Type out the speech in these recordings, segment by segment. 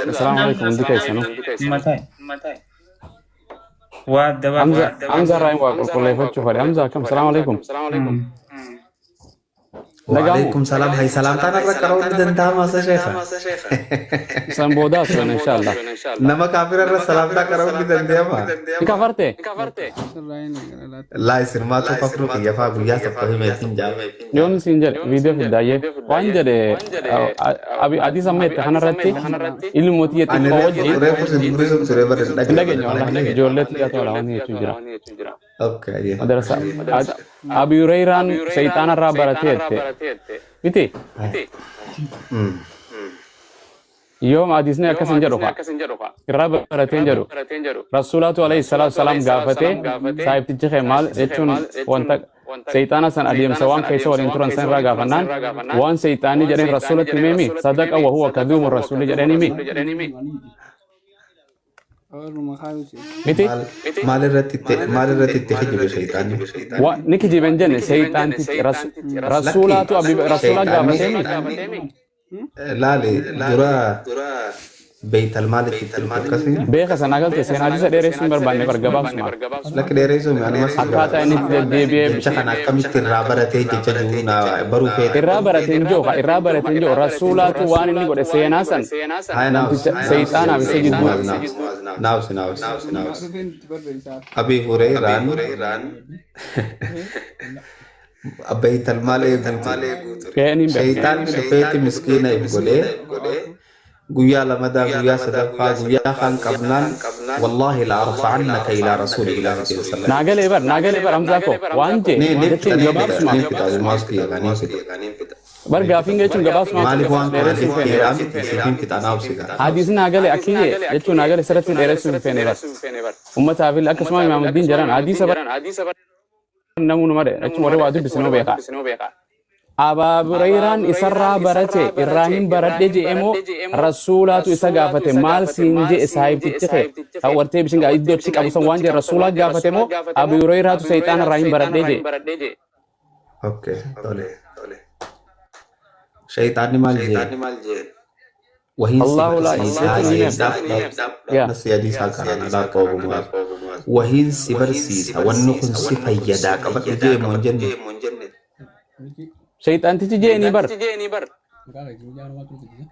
السلام عليكم عندك يا سنو متى واد حمزة رايم واقول كل يفتش فري حمزة كم السلام عليكم نجامو وعليكم سلام هاي سلام تانا ركرو بدن تام اسا شيخا سلام بوداس ان شاء الله نما كافر الر سلام تا كرو بدن ديما كفرتي لا يصير ما تو كفر في يفا بيا سب كه ميتين جا يوم سينجر فيديو في الدايه وانجر ابي ادي سميت انا رتي ilmoti yeti انا فوجي ريفو سدبريزو تري بر لكن والله جولت يا طول هوني تجرا اوكي مدرسة ابي ريران شيطان الرابرتي بيتي يوم حديثنا كسنجروفا الرابرتين جرو رسولات عليه الصلاه والسلام غافته صاحب تجي مال اتون وانت شيطان سن اديم سوام كيسو ورنترن سن را غفنان وان شيطاني جرين رسول تميمي صدق وهو كذوب الرسول جرين مي ميتي مال الرتي تخجب شيطان ونكجي بنجن شيطان رسولات ابي رسولات غافته لا لي درا بيت المال تتكسين بيخ سناغل تسين حديث ديريسون برباني برغباب سما لك ديريسو يعني ما اكاتا ان ديبي بشكنا كميت الرابرتي ججونا برو في الرابرتين جو رسولات وان ني غد سيناسن هاي ناو شيطان ابي سجد ناو ابي هريرة بيت المال شيطان من فيت مسكينة يقولي قويا لمدى قويا صدقا قويا خان قبنان والله لا أرفعنك إلى رسول الله صلى الله عليه وسلم ناقل إبر أمزاكو وانجي جتين جباب سما برغا فينجي جتين جباب سما مالي وان ديرسون سيكين كتا ناوسيكا حديث ناقل أكيد جتين ناقل سرطين ديرسون فينيبر أمتا في الأكسما إمام الدين جران حديث بر نمون مره أجل مره وادو بسنو بيقا أبا بريران إسرى برته إرهيم برده جيمو رسولات إسا غافته مال سينجي إسايب تتخي أورتي بشنغ إدو تشيك أبو سنوان جي رسولات غافته مو أبي بريرات سيطان إرهيم برده جي اوكي تولي شيطان مال جي وهي الله لا نسي حديث كان لا قوم وهي سبر سيسا ونخن صفة يدا قبل جي منجن شيطان تجيني بر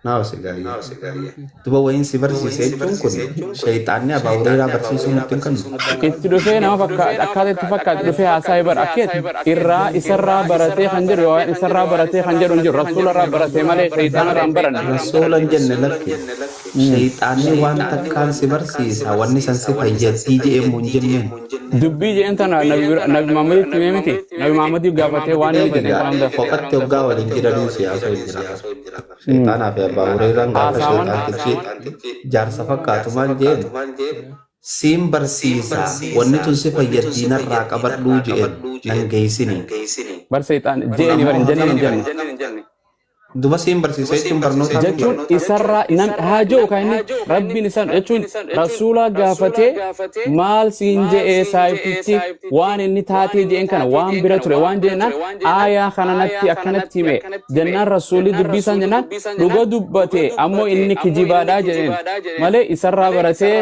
ناو سيغاي تبا وين سبر سيسا جون شيطان ne aba urera barsiisu mutun kan itti dhufee nama fakkaate itti fakkaate dhufee haasaa bar akkeet irraa isarraa baratee kan jiru waan isarraa baratee kan jedhu jiru rasuularraa baratee malee shayxaanarraa hin baranne rasuulan jenne lakki shayxaanni waan takkaan si barsiisa wanni san si fayyadii je'eemu hin jenneen dubbii je'en tana nabi Muhammaditti himee miti nabi Muhammadiif gaafatee waan inni jedhe waan hunda foqatti hoggaa waliin jiranii siyaasa jira shayxaanaa fi abbaa hureyran gaafa shayxaantichi jaarsa fakkaatumaan jeen siin barsiisa wanni tun si fayyaddiinarraa qabadhuu je'en nan geeysini bar shayxaan je'eni bar hin jenne duba siin barsiisa jechuun barnoota jechuun isarraa nam haajoo kaani rabbiin isan jechuun rasuula gaafatee maal siin je'ee saayibtichi waan inni taatee je'en kana waan bira ture waan jennaan aayaa kananatti akkanatti hime jennaan rasuulli dubbiisan jennaan dhuga dubbate ammoo inni kijibaadhaa jedheen malee isarraa baratee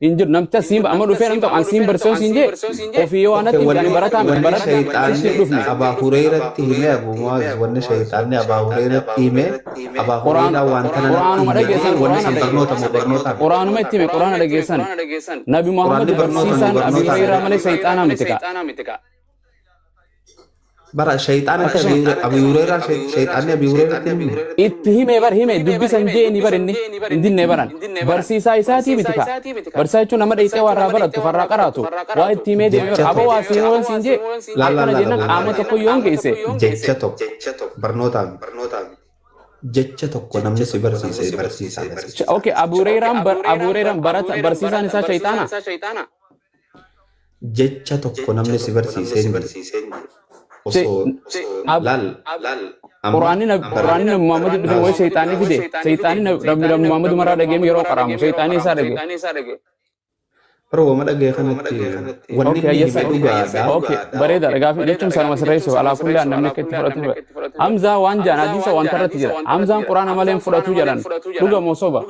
hin jiru namta siin amma dhufee namta an siin barsiisuu siin jee ofii yoo anatti ani barataan shayxaanni dhufne abaa hureyratti hime abu muaz wanni shayxaanni abaa hureyratti hime abaa hureyraa waan tana quraanuma dhageessan wanni san barnoota quraanuma itti hime quraana dhageessan nabi Muhammad barsiisan abi hureyraa malee shayxaanaa miti ka bara shayxaan akka abi hureyraa shayxaanni abi hureyratti hime itti hime bar hime dubbisan jeeni bar inni indinne baran barsiisaa isaatii miti ka barsiisaa jechuun nama dheeyxee warraa barattu farraa qaraatu waa itti himee deeme aba waa siin siin jee akkana jennaan qaama tokko yoon geesse jecha tokko barnootaan jecha tokko namni si barsiise barsiisaa okay Abu Hurayraan barata barsiisaan isaa shayxaana jecha tokko namni si barsiise Quraanni Muhammad dhufe way shayxaanni fide shayxaanni Rabbi Muhammad maraa dhageem yeroo qaraamu shayxaanni isaa dhage Pro mana gaya kanatti wanni Okay, ni yes, hibe dhugaadha. okay, bareeda. Gaafi jechuun sanuma sirreessu alaa kulli namni akka itti fudhatu. Hamzaa waan jaan hadiisa waan tarratti jira. Hamzaan quraana malee hin fudhatu jedhan. Dhuga moo soba?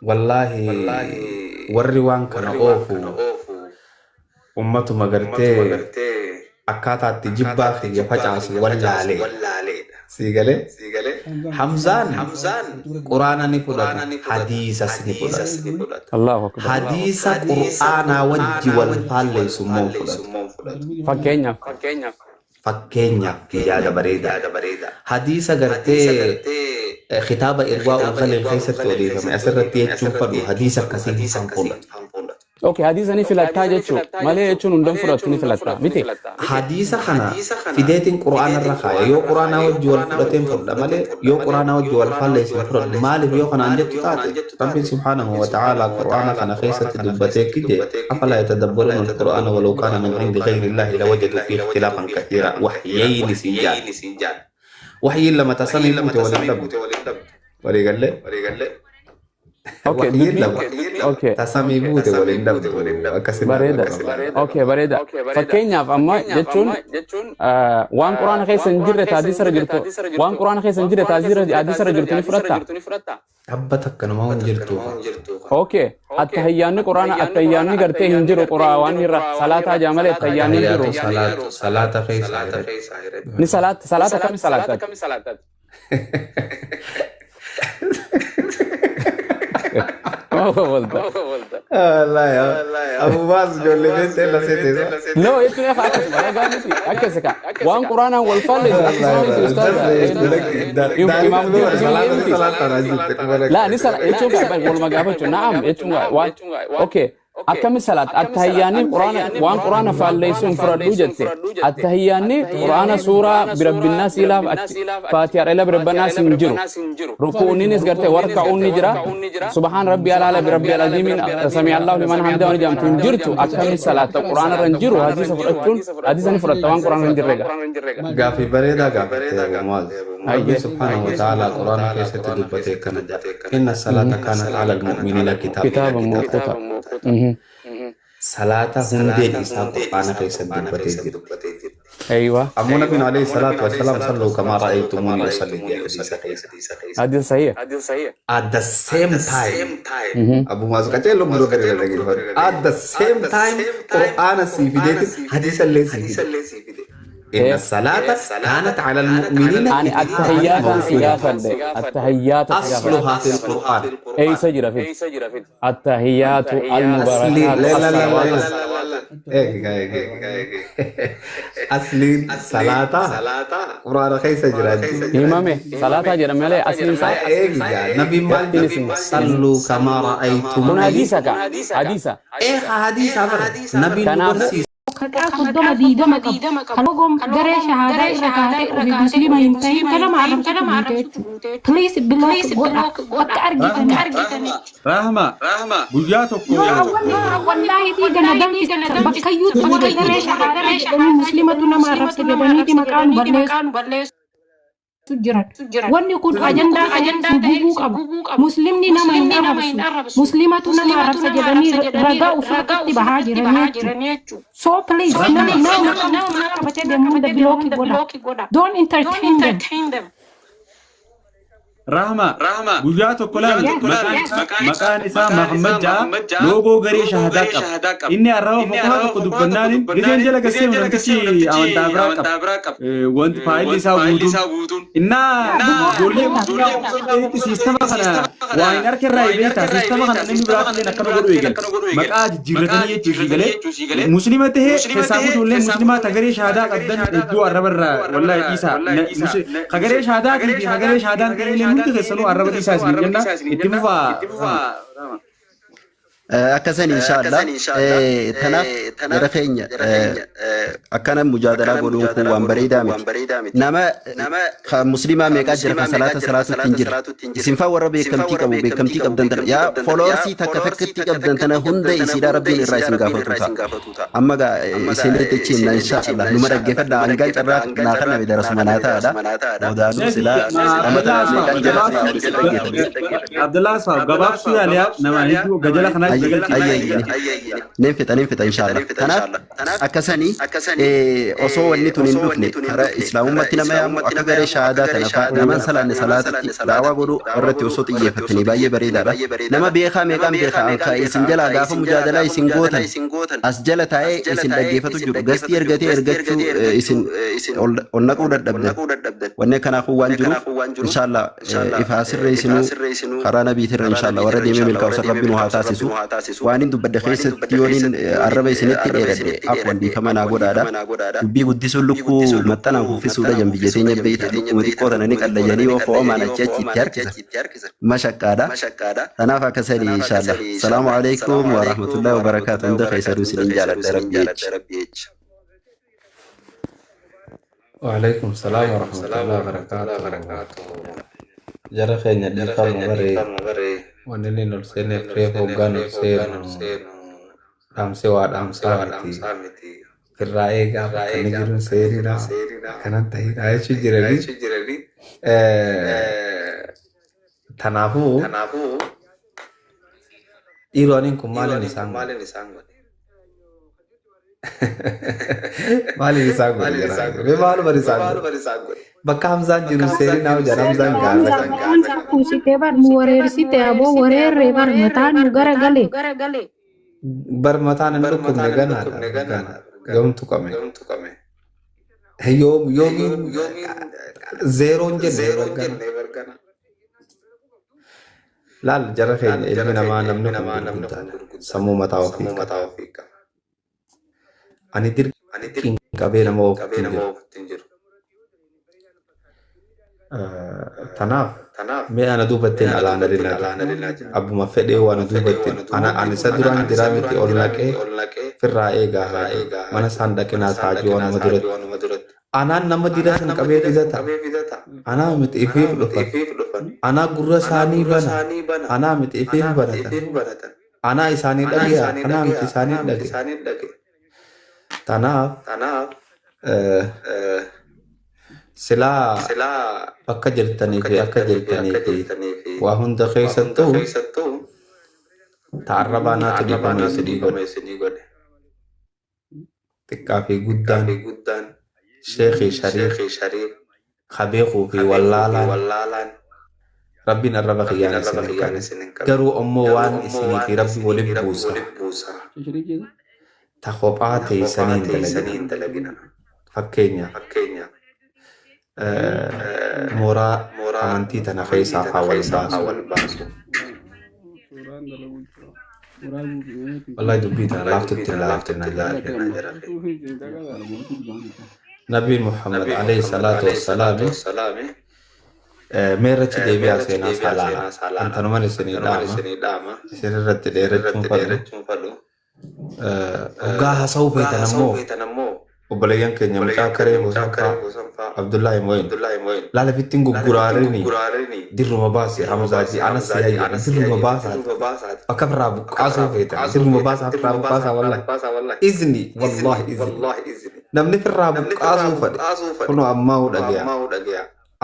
Wallahi warri waan kana oofu ummatuma gartee akkaataatti jibbaa fi facaasu wallaalee. Sigale Hamzaan Quraana ni fudhata hadiisas ni fudhata Allahu akbar. hadiisa Qur'aanaa wajji wal faalleessu moo fudhata fakkeenyaaf yaada bareeda hadiisa gartee kitaaba irwaa'ul ghalil keessatti odeeffame asirratti jechuun fadhu hadiisa akkasii kan fudhatu. Okay, hadiisa ni filattaa jechuun malee jechuun hundan fudhatu ni filattaa miti. Hadiisa kana fideetiin Qur'aana irra kaaya yoo Qur'aanaa wajji wal fudhateen fudhadha malee yoo Qur'aanaa wajji wal faalleessin fudhadhu maaliif yoo kanaan jettu taate Rabbiin subhaanahu wa ta'aalaa Qur'aana kana keessatti dubbatee kije afalaa yatadabbaruuna al-Qur'aana walau kaana min indi ghayri Illaahi lawajaduu fiihi ikhtilaafan kathiira wahyayni siin jaan wahyiin lama tasamii buute waliin dhabdu walii galle. Okay, okay. Tasamii buute waliin dhabdu akkasii Bareeda. Okay, bareeda. Fakkeenyaaf amma jechuun waan Quraana keessa hin jirre hadiisa irra jirtu waan Quraana keessa hin jirre hadiisa irra jirtu ni fudhatta. Dhabbata akkanuma waan jirtu. Okay, attahiyyaanni Quraana attahiyyaanni gartee hin jiru Quraana waan irra salaataa jaamale attahiyyaanni hin jiru. Salaata keessa Ni salaata kami salaata. Allah ya. Abu Bas jolle bente la sete. No, itu ya akas baragani sih. Akas ka. Wan Qur'anan wal falle ustaz. Imam La ni salat itu ka wal magaba tu. Naam, itu wan. Okay. Akkami salat attahiyyaanni Qur'aana waan Qur'aana faalleessuun fudhadhu jette attahiyyaanni Qur'aana suuraa birabbinaa siilaaf Faatihaa ila birabbinaa siin jiru rukuuninis gartee warka'uun ni jira subhaan rabbi alaala birabbi alaziimiin samii allahu liman hamdaa wani jamtu hin jirtu akkami salaata Qur'aana irra hin jiru hadiisa fudhachuun hadiisa ni fudhatta waan Qur'aana hin jirre gaaffii bareedaa gaafatte Mu'aaz Rabbi subhaanahu wa ta'aalaa Qur'aana keessatti dubbatee kana jedha inna salaata kaanat alal mu'miniina kitaaba mawquuta salata hundee isaa Qur'aana keessatti dubbatee jira. Aywa. Ammoo Nabiin alayhi salaatu wa salaam sallu kamaa ra'aytumuuni usalli hadiisa sahih. At the same time, Abu Mu'aaz qaceeloo biroo gadi dhaggeeffatu. At the same time, Qur'aana sii fideeti hadiisa illee sii fide. إن الصلاة كانت على المؤمنين التحيات التحيات أصلها في القرآن أي سجرة في التحيات المباركات أصلي صلاة قرآن خي سجرة إمامي صلاة جرى ملي أصلي صلاة نبي مالك صلوا كما رأيتم حديثة نبي نبي Kakak kudama diidama kalogom garee shahaadaa irra kaatee ofi muslima hin ta'in kanama arrabsatu please block godha akka argitani Rahma guyyaa tokko wallahi diigana danfisa bakkayyuutti garee shahaadaa jedhanii muslimatu nama arrabsa jedhaniiti maqaan balleessu jiran wanni kun ajandaa ta'ee qabu muslimni nama hin arrabsu muslimatu nama arrabsa jedhanii ragaa uffatatti bahaa jiranii so please nama qabatee deemuu da bilooki godha don't entertain them Rahma guyyaa tokko maqaan isaa Muhammad ja'a loogoo garee shahadaa qaba inni arraba foqaa tokko dubbannaan giseen jala gasee namtichi amantaa biraa qaba wanti faayilli isaa guutuun innaa ijoollee siistama kana waa hin harka irraa beektaa siistama kana namni biraa illee akkana godhu eegal maqaa jijjiirratanii jechuufi galee muslima tahee keessaafu ijoollee muslimaa tagaree shahadaa qabdan hedduu arraba irraa wallaahi dhiisaa kagaree shahaadaa fi kagaree shahaadaan ta'ee hundi keessanuu arraba dhiisaa isin jenna itti fufaa akkasan inshallah tanaaf gara keenya akkana mujaadalaa godhuun kun waan bareedaa miti nama muslimaa meeqaa jira kan salaatutti hin jira isin faa warra beekamtii qabdan tana yaa foloorsii takkatti qabdan tana hunda isiidhaa rabbiin irraa isin gaafatu ta'a amma gaa isin riqichi himna inshallah numa dhaggeeffadha hangaan carraa naa kana darasuma naa ta'adha bodaanuu silaa amata meeqaan jira Abdullah Saab gabaabsuu yaaliyaa nama hedduu gajala kanaa ننفت إن شاء الله تناف أكسني أصو ونيتون إندفني كرا إسلام متنا ما يام أكبر شهادة تنفع نما سلا صلاة دعوة برو أردت وصوت يفتني باي بريدة نما بيخا ميقام بيخا أنك إسنجل أداف مجادلة إسنجوتا أسجل تاي إسن لجيفتو جو قستي إرغتي إرغتو إسن ونقود الدبدة ونكنا أخوان جروف إن شاء الله إفاسر ريسنو خرانا بيثر إن شاء الله ورد يمي الكوثر ربي نوها تاسسو وانين دبدا خيس تيونين الربي سنتي إيرد عفوا دي كمان أقول هذا بي قدسو لكو متنا في سودا جنب جتين يبيت مديكوتا نيك الله يلي وفو ما نجتي تركز ما شكادا أنا فكسري إن شاء الله السلام عليكم ورحمة الله وبركاته عند خيسر وسلين جالت ربيج وعليكم السلام ورحمة الله وبركاته جرى خيني ديكال مباري ونني نرسيني فريف وغان نرسينو رامسي رامسامتي في الرأي قابل كنجرون سيرنا كانت تهي رأي شجرالي تنافو إيرانين كمالي نسان مالي نسان بمالو برسان bakka Hamzaan jiru seeri nama jala Hamzaan gaara. Hamzaan kuusitee bar nu wareersite aboo wareerree bar mataan nu garagale. Bar mataan hin dhukkubne ganaadha. Gamtu qame. Yoomiin zeeroon jenne bargana. Laal jara keenya ilmi namaa namni kun gurguddaadha. Sammuu mataa ofii qaba. Ani dirqiin qabee nama ofitti jiru. Tanaaf mee ana duubatteen alaana lillaa abbuma fedhee waan duubatteen ana isa duraan diraa miti ol naqee firraa eegaa mana isaan dhaqinaas haajii waan nama duratti anaan nama dira san qabee fidata anaa miti ifiif dhufan anaa gurra isaanii bana anaa miti ifiif baratan anaa isaanii dhage'a anaa miti isaanii dhage tanaaf silaa akka jirtanii fi waa hunda keessattuu taarrabaa naatu dhibame isinii godhe xiqqaa fi guddaan sheekii shariif kabeekuu fi wallaalaan rabbiin arraba kiyyaan isin garuu ammoo waan isinii fi rabbi waliin buusa ta kophaa teessaniin dalagina fakkeenya mooraa amantii tana keessaa wal baasu. Wallahi dubbii tana laaftutti na jira. Nabi Muhammad alayhi salatu wassalaam meerrachi deebi'aa seenaa salaana. Antanuman isinii dhaama. Isinirratti dheerachuun fadhu. Hoggaa haasa'uu feetan ammoo obboleeyyan keenya mucaa karee Hosanfaa Abdullahi Moyin laala fittiin gurguraarini dirruma baase Hamzaaji anas yaayyan dirruma baasaati akka firraa buqqaasuu feetan dirruma baasaa wallahi izni namni firraa buqqaasuu fedhe kunoo ammaa dhageya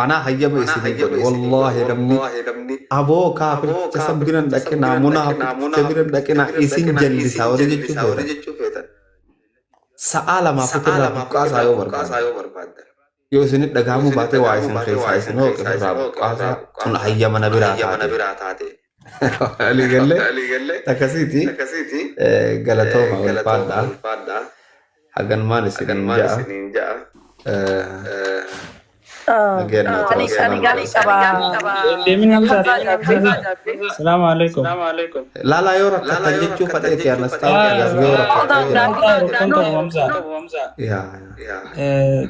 anaa hayyama isinii godhe wallahi namni aboo kaafirticha sabbiran dhaqinaa munaafiqicha biran dhaqinaa isin jallisaa wali jechuu feetan sa'a lama fitirraa buqqaasaa yoo barbaaddan yoo isin dhagahamu baatee waa isin keessaa isin hoo qirraa buqqaasaa kun hayyama na biraa taate aliigalle akkasiiti galatooma ulfaadhaa hagan maan isiniin ja'a السلام عليكم لا لا يورا تجيتشو فديت يا نستاو يورا يا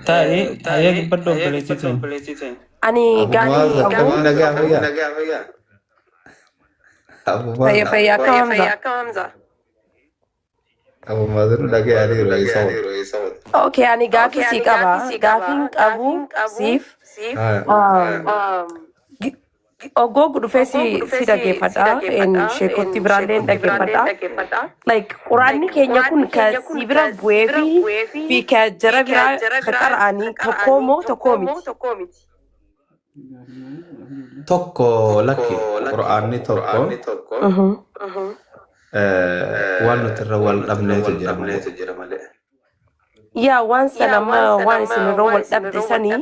تاي بدو بليتين أني قاعد فيا كامزة أبو مازن لقي عليه رئيس أوكي أني قاعد سيكابا قاعدين أبو سيف Ogo gudufesi sida gefada en shekoti branden da gefada like Qur'ani kenya kun ka sibira buevi fi ka jarabira khatarani tokomi tokko laki Qur'ani tokko waan nuti irra wal dhabneetu jira malee. yaa waan sanamma waan isin irra wal dhabde sanii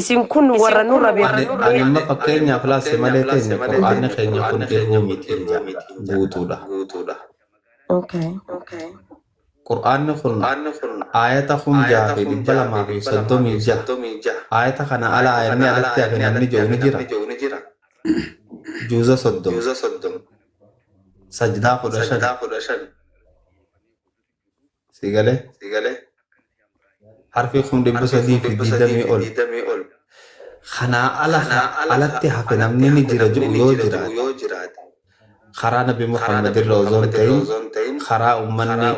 isin kun warra nurra beeku Ani amma fakkeenyaaf laase malee keenya Qur'aanni keenya kun irruu miti guutuudha. okay Qur'aanni kun ayata kun jaafi 236 ayata kana ala ayanni alatti hafe namni jiru ni jira. Juuza 30 sajdaa 15 sigale harfi kun 320 ol kana alatti hafe namni ni jira jiru yoo jiraate karaa Nabi Muhammad irra ozoon ta'in karaa ummanni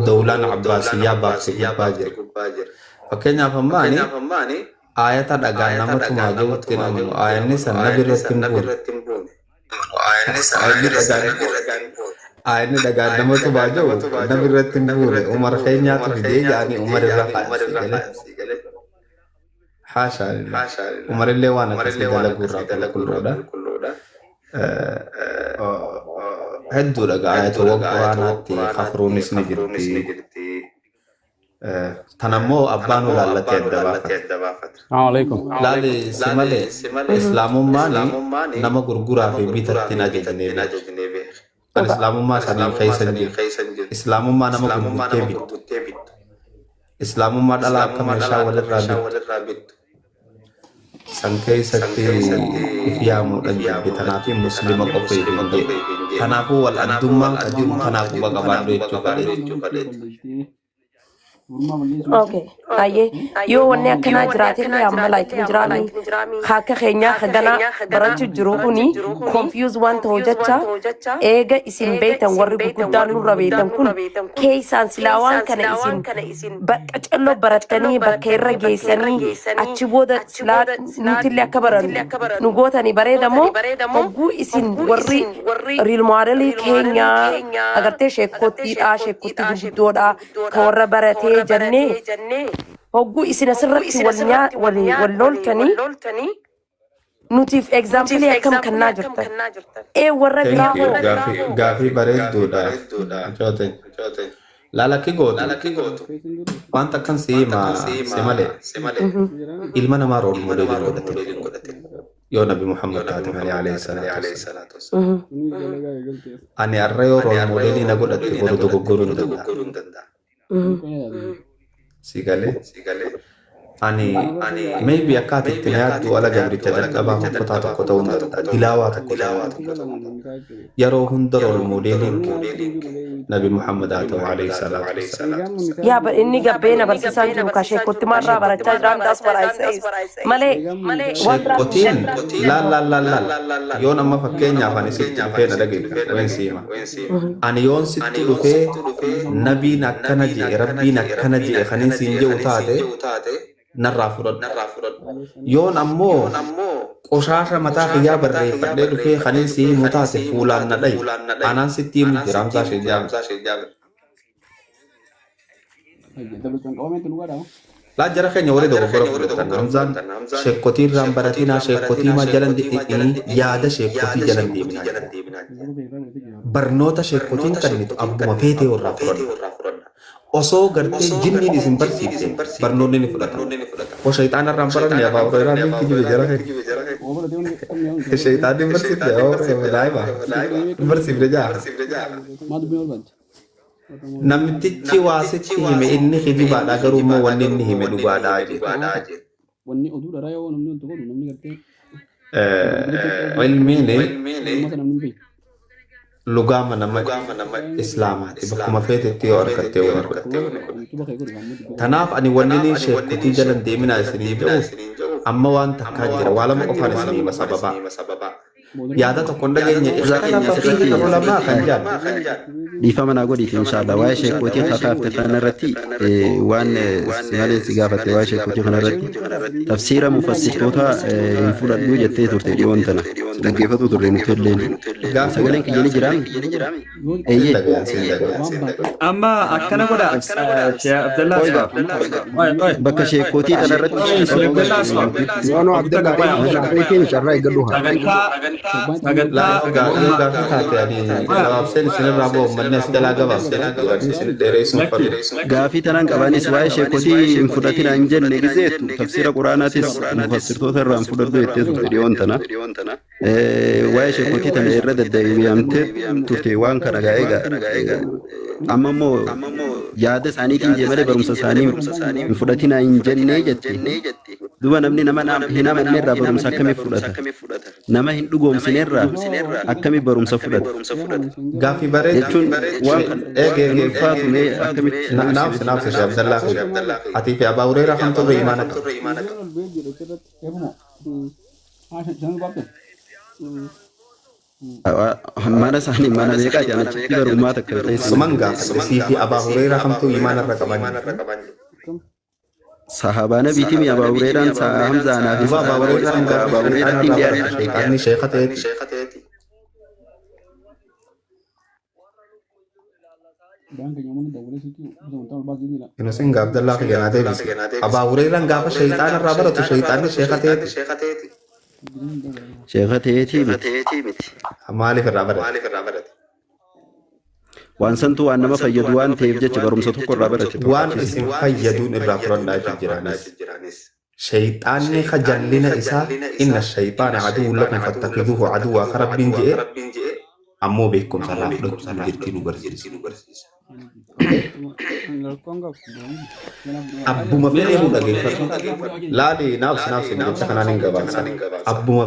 dawlaan Abbaasiyyaa baafte gubbaa jira. Fakkeenyaaf ammaani ayata dhagaan nama tumaa jirutti namanu ayanni san nabi irratti hin buune. Ayanni dhagaan nama tumaa jiru nabi irratti hin buune. Umar keenyaatu fidee jaanii Umar irra faayisii galee. Haashaa Umar illee waan akkasii dalaguu irraa qulqulluudha. Hedduu dhagaa ayatowwan Quraanaatti kafruunis ni jirti. Tanammoo abbaan ulaallatee adda baafate. Laali si malee islaamummaan nama gurguraa fi bitatti ajajnee beeku. Kan islaamummaa sanii keessa jiru. Islaamummaa nama gurgurtee bittu. Islaamummaa dhala akka meeshaa walirraa bittu. San keessatti ifyaamuudhaan jabbe tanaaf muslima qofa hin jedhe. Kanaafuu wal addummaan qajiru kanaafuu baqabaadhu jechuudha. okay aye yo wanne akana jiraate ne amma like jiraani khaka khenya khagana barachu jiruguni confuse one to jacha ega isin beitan warri guddaan nu rabeetan kun keesan silawaan kana isin baqacallo baratani bakkeerra geessanii achi booda silaa nutille akka baran nu gootani bareedamo oguu isin warri real model kenya agarte sheekoti guddoodha ka warra barate jannee oguu isin asirratti walloltanii nutiif example akkam kannaa jirtan warra biraa gaafii bareedduudha. Lala ki gootu wanta kan si malee ilma namaa rool modeelii godhate yoo Nabi Muhammad taate malee alayhi salaatu wassalaam. Ani har'a yoo rool modeelii na godhatte boru dogoggoruu hin danda'a. Sigale ani maybe akkatitti na yaaddu ala gabricha jalqabaa hokkotaa tokko ta'uu hin danda'a. Dilaawaa tokko yeroo hunda rool modeeliin Nabi Muhammad alayhi salaatu wassalaam. yaa ba inni gabbeena barsiisaan jiru ka sheekotti marraa barachaa jiraan daas malee sheekotiin laal yoon amma fakkeenyaaf ani sitti dhufee na dhageessa ween siima ani yoon sitti dhufee nabiin akkana jedhe rabbiin akkana jedhe kaniin siin jedhu taate narraa fudhadhu. Yoon ammoo qoshasha mataa kiyyaa barreeffadhee dhufee kaniin siin himu taate fuulaan na dhayi anaan sitti himu jiraamsaa ishee jaabe. La jara keenya warri dogoggora fudhatan Hamzaan sheekkotii irraan baratinaa sheekkotii maa jalan yaada sheekkotii jalan deeminaa. Barnoota sheekkotiin kennitu abbuma feetee warraa fudhadhu. Osoo gartee jinniin isin barsiifte barnoonni ni fudhatan. O shayxaan irraan baranne abaa irraan ni kijibe jara keenya. Shayxaan ni barsiifte barsiifte jaa. Namtichi waasitti hime inni hijibaadha garuu immoo wanni inni hime dhugaadha jedhu. Ilmiin lugaama nama islaamaati bakkuma feetetti yoo argatte yoo argatte. Tanaaf ani wanni ni sheekkotii jalan deeminaa isinii jedhu amma waan takkaa jira waa lama qofaan isinii hima sababaa. Yaada tokko dhageenya ikhtalafa fiihi ulamaa kan jedhu. Dhiifama naa godhiiti inshallah waa'ee sheekkotii kakaafte kanarratti waan simalee si gaafatte waa'ee sheekkotii kanarratti tafsiira mufassirtoota hin fudhadhu jettee turte dhiyoon tana. dhaggeeffatu turre nuti illee sagaleen kiyya ni jiraami eeyyee amma akkana godha Sheikh Abdullah bakka sheekootii kanarratti gaafii tanaan qabaanis waa'ee sheekotii hin fudhatin hin jenne gizeetu tafsira quraanaatis mufassirtoota irraa hin fudhadhu jettee turte dhiyoon tana waa'ee sheekotii tana irra daddabi'amte turte waan kana gaa'ee amma immoo yaada isaaniitiin jee malee barumsa isaanii hin fudhatinaa hin jennee jette duba namni nama hin amanneerraa barumsa akkamii fudhata nama hin dhugoomsineerraa akkamii barumsa fudhata Gaaffii bareedaa jechuun waan kana ulfaatu mee akkamitti naaf Sheikh Abdullah ati fi Abaa Hurayraa kan turre imaana qaba. mana isaanii mana meeqaa jaalachitti garummaa takka ta'e Suman gaafate sii fi Abaa Hurayraa kamtu imaana irra qaban. sahabaa nabiitii mi Abaa Hurayraan Hamzaanaa fi Abaa Hurayraa Abaa Hurayraatti hin dhiyaatu shayxaanni sheekha ta'eeti. Innocent Abdullah ke ganaa deebise. Abaa Hurayraan gaafa shayxaana irraa baratu shayxaanni sheekha ta'eeti. sheekha ta'eetii miti Maaliif irraa barate? waan santu waan nama fayyadu waan ta'eef jecha barumsa tokko irraa barate Waan isin fayyaduun irraa fudhadhaa jiranis. Shayxaanni khajallina isaa inna shayxaana aduwwun lakum fattakiduhu aduwwa akka rabbiin jedhe ammoo beekumsa irraa fudhachuun jirtii nu barsiisa. Abbuma fedhee nu dhageeffatu. Laali naaf jecha kanaan hin gabaabsan. Abbuma